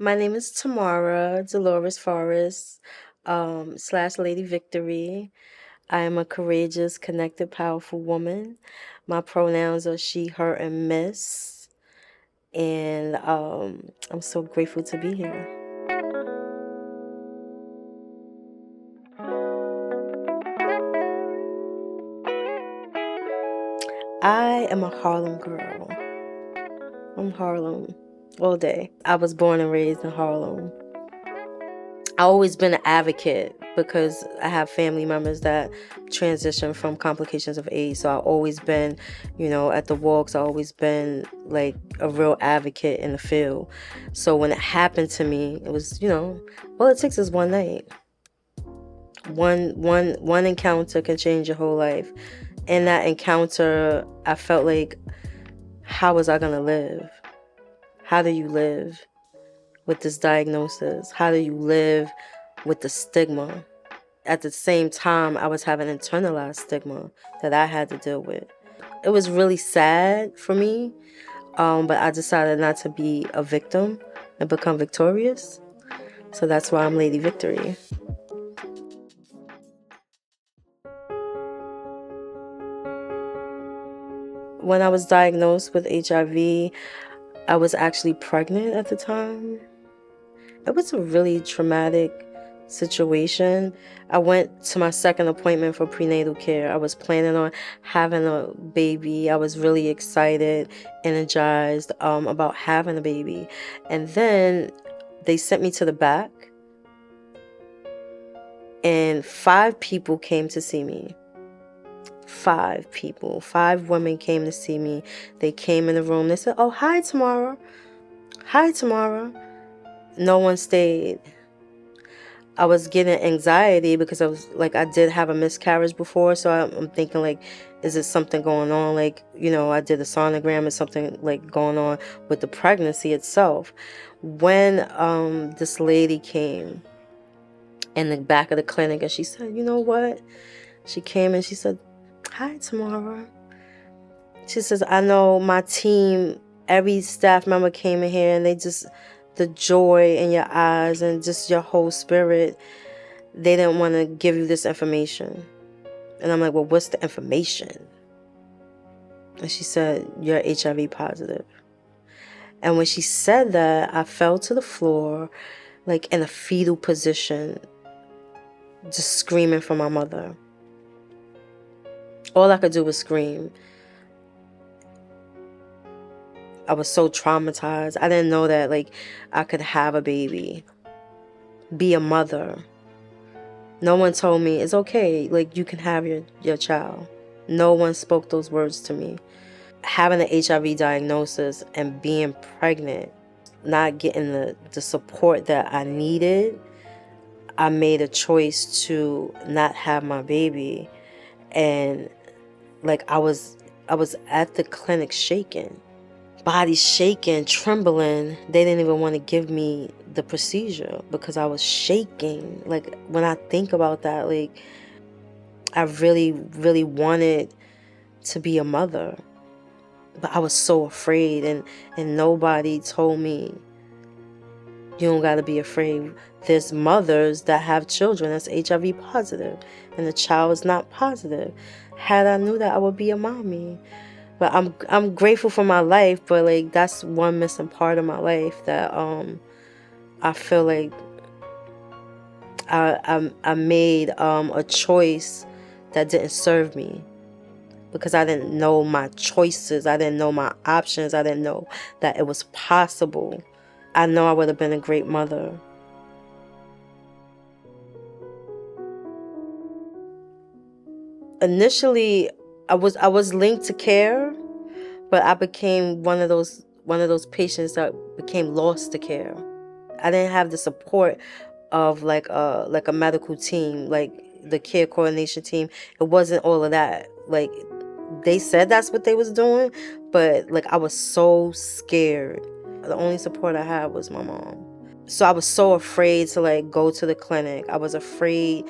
My name is Tomara Dolores Forrest, slash Lady Victory. I am a courageous, connected, powerful woman. My pronouns are she, her, and miss. And I'm so grateful to be here. I am a Harlem girl. I'm Harlem all day. I was born and raised in Harlem. I've always been an advocate because I have family members that transition from complications of AIDS. So I've always been, at the walks. I've always been like a real advocate in the field. So when it happened to me, it was, all it takes is one night. One encounter can change your whole life. In that encounter, I felt like, how was I gonna live? How do you live with this diagnosis? How do you live with the stigma? At the same time, I was having internalized stigma that I had to deal with. It was really sad for me, but I decided not to be a victim and become victorious. So that's why I'm Lady Victory. When I was diagnosed with HIV, I was actually pregnant at the time. It was a really traumatic situation. I went to my second appointment for prenatal care. I was planning on having a baby. I was really excited, energized about having a baby. And then they sent me to the back, and 5 people came to see me. 5 people, 5 women came to see me. They came in the room. They said, "Oh, hi, Tomara. Hi, Tomara." No one stayed. I was getting anxiety because I did have a miscarriage before, so I'm thinking like, is it something going on? Like, I did a sonogram, is something like going on with the pregnancy itself. When this lady came in the back of the clinic and she said, "You know what?" She came and she said, "Hi, Tamara." She says, "I know my team, every staff member came in here and the joy in your eyes and just your whole spirit, they didn't want to give you this information." And I'm like, "Well, what's the information?" And she said, "You're HIV positive." And when she said that, I fell to the floor, like in a fetal position, just screaming for my mother. All I could do was scream. I was so traumatized. I didn't know that I could have a baby, be a mother. No one told me it's okay, you can have your child. No one spoke those words to me. Having an HIV diagnosis and being pregnant, not getting the support that I needed, I made a choice to not have my baby. And I was at the clinic shaking. Body shaking, trembling. They didn't even want to give me the procedure because I was shaking. When I think about that, I really, really wanted to be a mother. But I was so afraid, and nobody told me, "You don't gotta be afraid." There's mothers that have children that's HIV positive and the child is not positive. Had I knew that, I would be a mommy. But I'm grateful for my life, but that's one missing part of my life that I feel like I made a choice that didn't serve me because I didn't know my choices, I didn't know my options, I didn't know that it was possible. I know I would have been a great mother. Initially, I was linked to care, but I became one of those patients that became lost to care. I didn't have the support of like a medical team, like the care coordination team. It wasn't all of that. They said that's what they was doing, but I was so scared. The only support I had was my mom. So I was so afraid to go to the clinic. I was afraid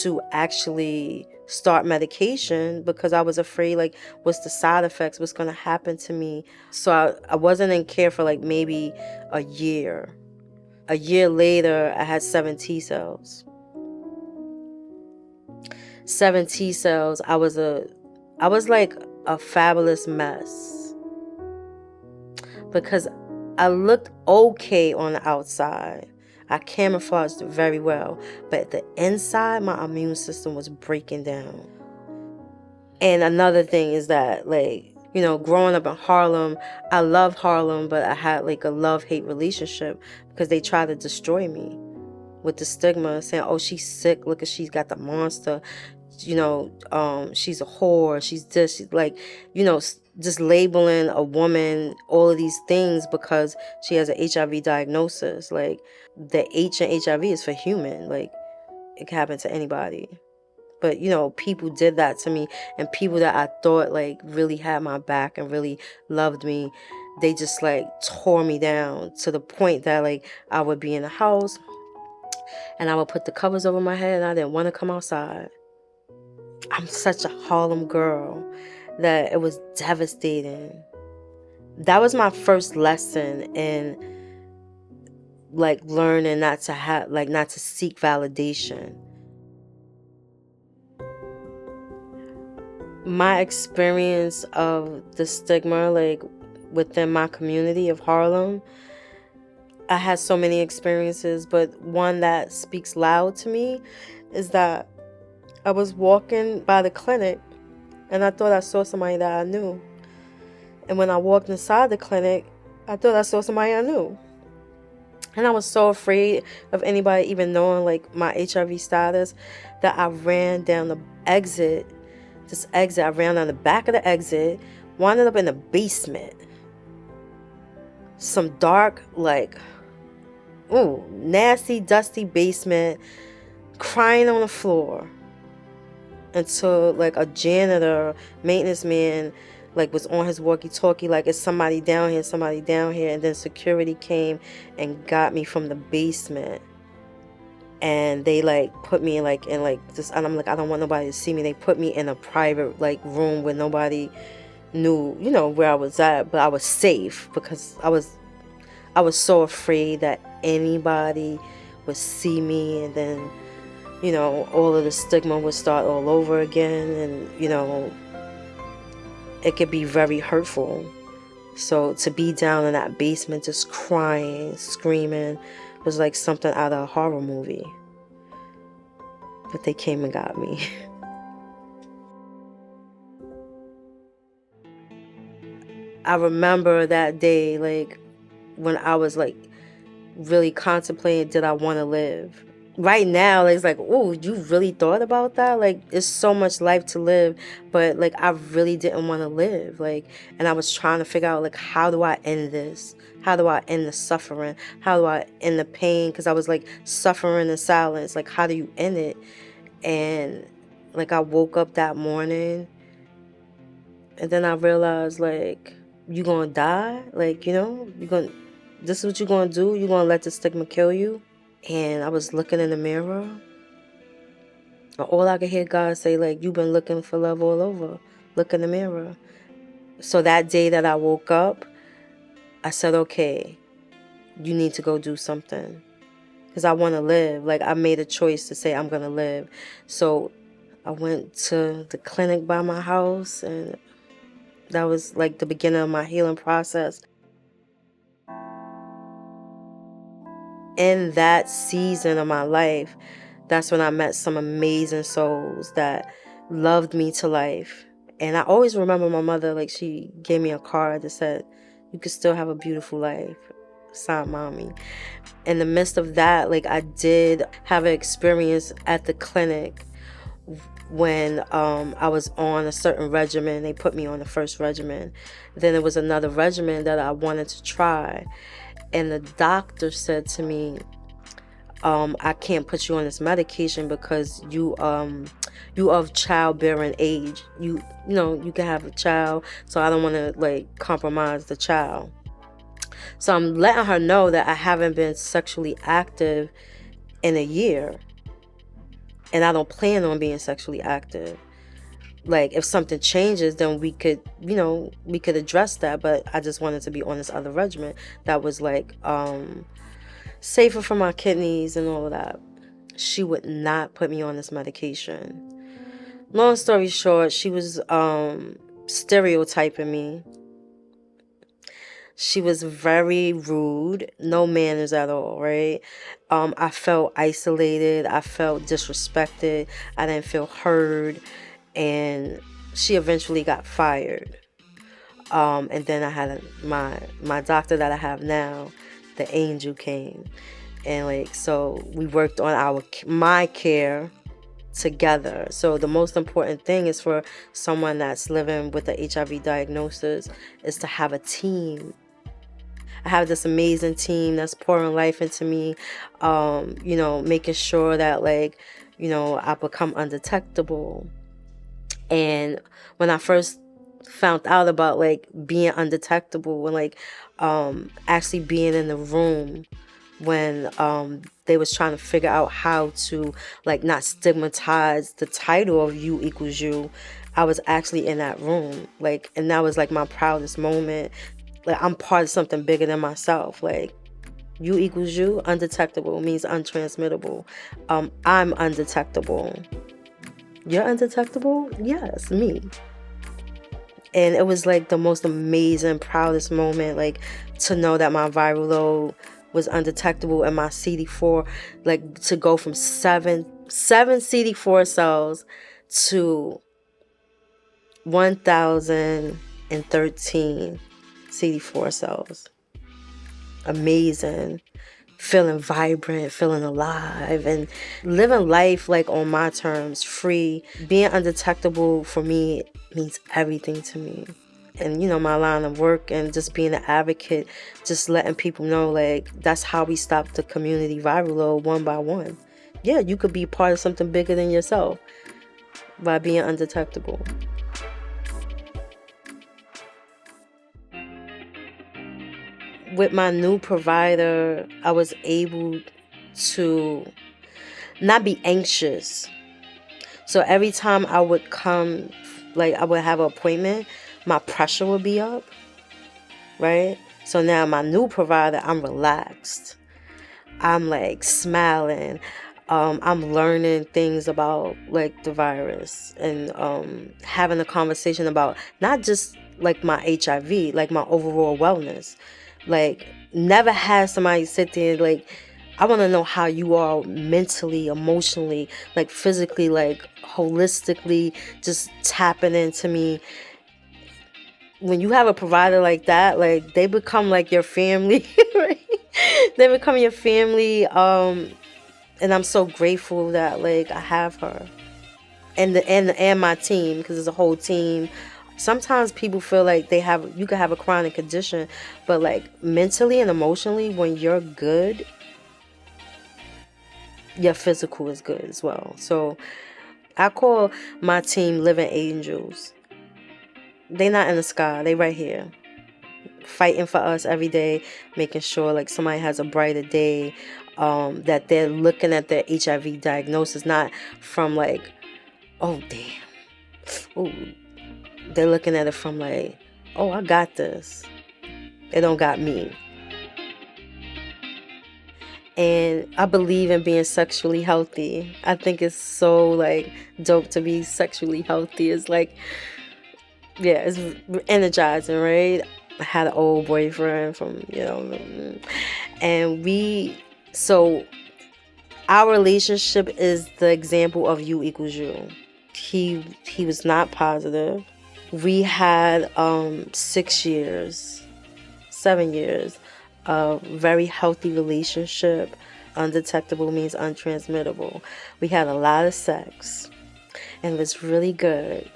to actually start medication because I was afraid what's the side effects, what's going to happen to me. So I wasn't in care for maybe a year. a year later, I had 7 T cells. 7 T cells. I was like a fabulous mess because I looked okay on the outside. I camouflaged very well, but the inside, my immune system was breaking down. And another thing is that, like, you know, growing up in Harlem, I love Harlem, but I had like a love-hate relationship because they tried to destroy me with the stigma, saying, oh, she's sick, look at, she's got the monster, you know, she's a whore, she's this, she's like, you know, just labeling a woman all of these things because she has an HIV diagnosis. Like, the H in HIV is for human, like, it can happen to anybody. But, you know, people did that to me, and people that I thought, like, really had my back and really loved me, they just, like, tore me down to the point that, like, I would be in the house and I would put the covers over my head and I didn't want to come outside. I'm such a Harlem girl that it was devastating. That was my first lesson in, like, learning not to seek validation. My experience of the stigma, like, within my community of Harlem, I had so many experiences, but one that speaks loud to me is that I was walking by the clinic and I thought I saw somebody that I knew. And when I walked inside the clinic, I thought I saw somebody I knew. And I was so afraid of anybody even knowing, like, my HIV status, that I ran down the exit. I ran down the back of the exit, wound up in the basement. Some dark, like, nasty, dusty basement, crying on the floor. Until, like, a janitor, maintenance man, like, was on his walkie-talkie, like, is somebody down here, and then security came and got me from the basement. And they, like, put me, like, in, like, this, and I'm like, I don't want nobody to see me. They put me in a private, like, room where nobody knew, you know, where I was at, but I was safe because I was so afraid that anybody would see me, and then, you know, all of the stigma would start all over again, and, you know, it could be very hurtful. So to be down in that basement just crying, screaming, was like something out of a horror movie. But they came and got me. I remember that day, like, when I was, like, really contemplating, did I want to live? Right now, it's like, oh, you really thought about that? Like, it's so much life to live, but, like, I really didn't want to live. Like, and I was trying to figure out, like, how do I end this? How do I end the suffering? How do I end the pain? Because I was, like, suffering in silence. Like, how do you end it? And, like, I woke up that morning, and then I realized, like, you gonna die? Like, you know, this is what you gonna do? You gonna let the stigma kill you? And I was looking in the mirror, and all I could hear God say, like, you've been looking for love all over. Look in the mirror. So that day that I woke up, I said, okay, you need to go do something. Because I want to live. Like, I made a choice to say I'm going to live. So I went to the clinic by my house, and that was, like, the beginning of my healing process. In that season of my life, that's when I met some amazing souls that loved me to life. And I always remember my mother, like, she gave me a card that said, you could still have a beautiful life. Signed, Mommy. In the midst of that, like, I did have an experience at the clinic when I was on a certain regimen. They put me on the first regimen. Then there was another regimen that I wanted to try. And the doctor said to me, I can't put you on this medication because you of childbearing age. You know, you can have a child, so I don't want to, like, compromise the child. So I'm letting her know that I haven't been sexually active in a year. And I don't plan on being sexually active. Like, if something changes, then we could address that. But I just wanted to be on this other regimen that was, like, safer for my kidneys and all of that. She would not put me on this medication. Long story short, she was stereotyping me. She was very rude, no manners at all, right? I felt isolated. I felt disrespected. I didn't feel heard. And she eventually got fired. And then I had my doctor that I have now, the angel, came. And like, so we worked on my care together. So the most important thing is for someone that's living with a HIV diagnosis is to have a team. I have this amazing team that's pouring life into me, making sure that I become undetectable. And when I first found out about being undetectable and actually being in the room when they was trying to figure out how to not stigmatize the title of You Equals You, I was actually in that room, and that was my proudest moment. I'm part of something bigger than myself. You equals you, undetectable means untransmittable. I'm undetectable. You're undetectable? Yes, me. And it was the most amazing, proudest moment, to know that my viral load was undetectable and my CD4, to go from seven CD4 cells to 1,013 CD4 cells. Amazing. Feeling vibrant, feeling alive, and living life on my terms, free. Being undetectable for me means everything to me. And my line of work and just being an advocate, just letting people know that's how we stop the community viral load one by one. Yeah, you could be part of something bigger than yourself by being undetectable. With my new provider, I was able to not be anxious. So every time I would come, I would have an appointment, my pressure would be up, right? So now my new provider, I'm relaxed. I'm smiling. I'm learning things about the virus and having a conversation about not just my HIV, my overall wellness. Never had somebody sit there and I want to know how you are mentally, emotionally, physically, holistically, just tapping into me. When you have a provider like that, they become your family, right? They become your family, and I'm so grateful that I have her and my team, because it's a whole team. Sometimes people feel you could have a chronic condition, but mentally and emotionally, when you're good, your physical is good as well. So I call my team living angels. They not in the sky, they right here, fighting for us every day, making sure somebody has a brighter day, that they're looking at their HIV diagnosis not from oh damn, oh, they're looking at it from oh, I got this. It don't got me. And I believe in being sexually healthy. I think it's so dope to be sexually healthy. It's it's energizing, right? I had an old boyfriend from, and so our relationship is the example of You Equals You. He was not positive. We had 7 years of very healthy relationship. Undetectable means untransmittable. We had a lot of sex, and it was really good.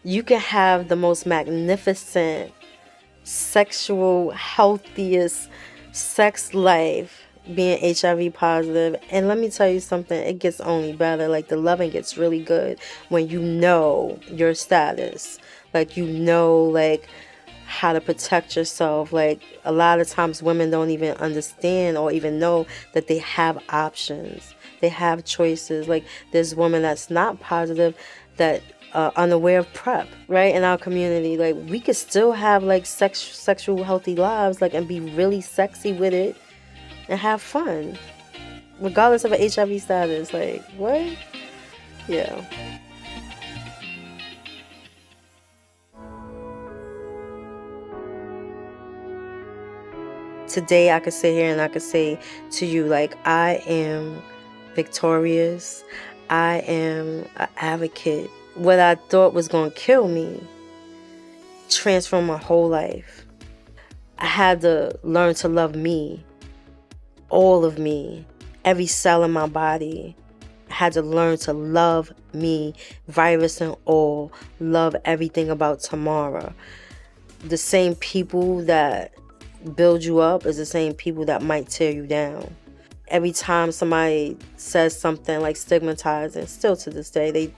You can have the most magnificent, sexual, healthiest sex life being HIV positive, and let me tell you something, it gets only better. The loving gets really good when you know your status, how to protect yourself. A lot of times women don't even understand or even know that they have options, they have choices. There's women that's not positive that unaware of PrEP, right? In our community, we could still have sexual healthy lives, and be really sexy with it, and have fun, regardless of an HIV status. Like, what? Yeah. Today I could sit here and I could say to you, like, I am victorious. I am an advocate. What I thought was going to kill me transformed my whole life. I had to learn to love me, all of me, every cell in my body. I had to learn to love me, virus and all, love everything about Tomara. The same people that build you up is the same people that might tear you down. Every time somebody says something like stigmatizing, still to this day, they,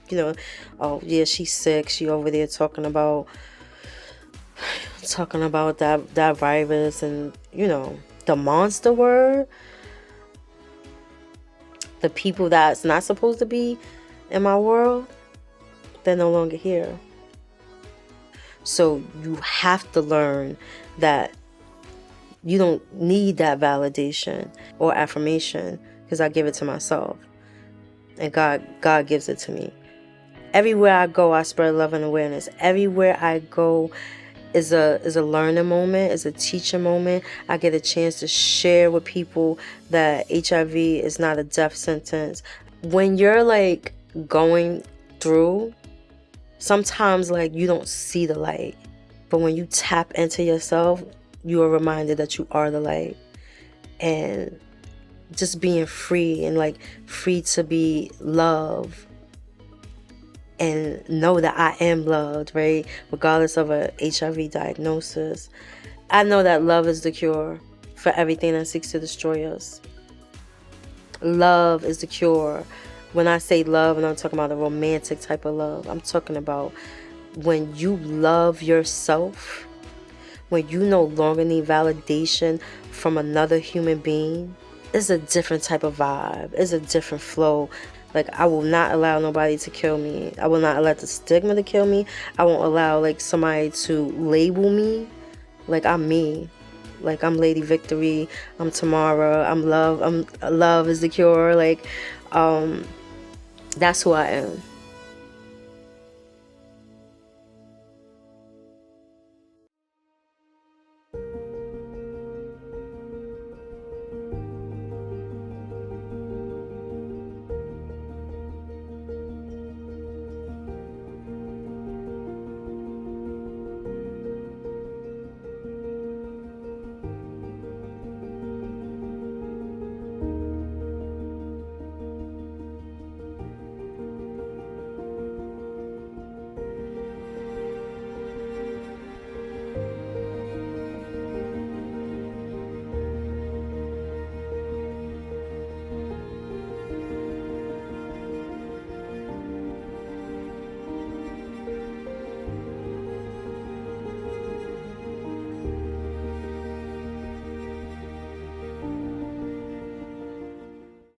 oh yeah, she's sick. She over there talking about that virus and, the monster word. The people that's not supposed to be in my world, they're no longer here. So you have to learn that you don't need that validation or affirmation, because I give it to myself. And God gives it to me. Everywhere I go, I spread love and awareness. Everywhere I go is a learning moment, is a teaching moment. I get a chance to share with people that HIV is not a death sentence. When you're like going through, sometimes like you don't see the light. But when you tap into yourself, you are reminded that you are the light. And just being free and like free to be loved and know that I am loved, right? Regardless of a HIV diagnosis. I know that love is the cure for everything that seeks to destroy us. Love is the cure. When I say love, and I'm talking about a romantic type of love, I'm talking about when you love yourself, when you no longer need validation from another human being. It's a different type of vibe. It's a different flow. Like, I will not allow nobody to kill me. I will not allow the stigma to kill me. I won't allow like somebody to label me. Like, I'm me. Like, I'm Lady Victory. I'm Tomara. I'm love. Love is the cure. Like, that's who I am.